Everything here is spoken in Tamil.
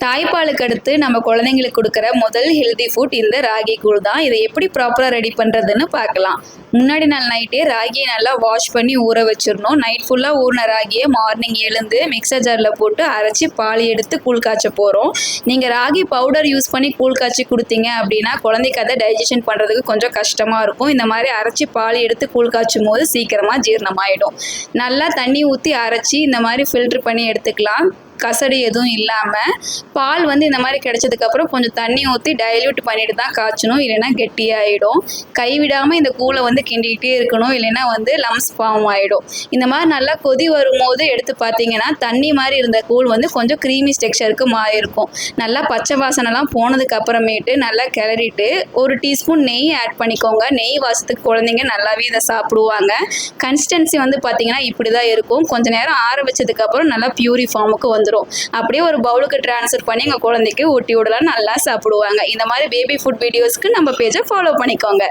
தாய்ப்பாலுக்கு அடுத்து நம்ம குழந்தைங்களுக்கு கொடுக்குற முதல் ஹெல்தி ஃபுட் இந்த ராகி கூழ் தான். இதை எப்படி ப்ராப்பராக ரெடி பண்ணுறதுன்னு பார்க்கலாம். முன்னாடி நாள் நைட்டே ராகியை நல்லா வாஷ் பண்ணி ஊற வச்சிடணும். நைட் ஃபுல்லாக ஊறின ராகியை மார்னிங் எழுந்து மிக்சர் ஜாரில் போட்டு அரைச்சி பால் எடுத்து கூழ் காய்ச்ச போகிறோம். நீங்கள் ராகி பவுடர் யூஸ் பண்ணி கூழ் காய்ச்சி கொடுத்தீங்க அப்படின்னா குழந்தைக்கு அதை டைஜஷன் பண்ணுறதுக்கு கொஞ்சம் கஷ்டமாக இருக்கும். இந்த மாதிரி அரைச்சி பால் எடுத்து கூழ் காய்ச்சும் போது சீக்கிரமாக ஜீரணமாயிடும். நல்லா தண்ணி ஊற்றி அரைச்சி இந்த மாதிரி ஃபில்ட்ரு பண்ணி எடுத்துக்கலாம். கசடி எதுவும் இல்லாமல் பால் இந்த மாதிரி கிடைச்சதுக்கப்புறம் கொஞ்சம் தண்ணி ஊற்றி டைல்யூட் பண்ணிட்டு தான் காய்ச்சணும், இல்லைன்னா கெட்டியாகிடும். கைவிடாமல் இந்த கூழை கிண்டிகிட்டே இருக்கணும், இல்லைன்னா லம்ஸ் ஃபார்ம் ஆகிடும். இந்த மாதிரி நல்லா கொதி வரும்போது எடுத்து பார்த்தீங்கன்னா தண்ணி மாதிரி இருந்த கூழ் கொஞ்சம் க்ரீமி டெக்ஸ்சருக்கு மாறி இருக்கும். நல்லா பச்சை வாசனைலாம் போனதுக்கு அப்புறமேட்டு நல்லா கிளறிட்டு ஒரு டீஸ்பூன் நெய் ஆட் பண்ணிக்கோங்க. நெய் வாசத்துக்கு குழந்தைங்க நல்லாவே இதை சாப்பிடுவாங்க. கன்சிஸ்டன்சி பார்த்தீங்கன்னா இப்படி தான் இருக்கும். கொஞ்சம் நேரம் ஆற வச்சதுக்கப்புறம் நல்லா பியூரி ஃபார்முக்கு வந்துடும். அப்படியே ஒரு பவுலுக்கு ட்ரான்ஸ்ஃபர் பண்ணி எங்கள் குழந்தைக்கு ஊட்டி விடலாம், நல்லா சாப்பிடுவாங்க. இந்த மாதிரி பேபி ஃபுட் வீடியோஸ்க்கு நம்ம பேஜை ஃபாலோ பண்ணிக்கோங்க.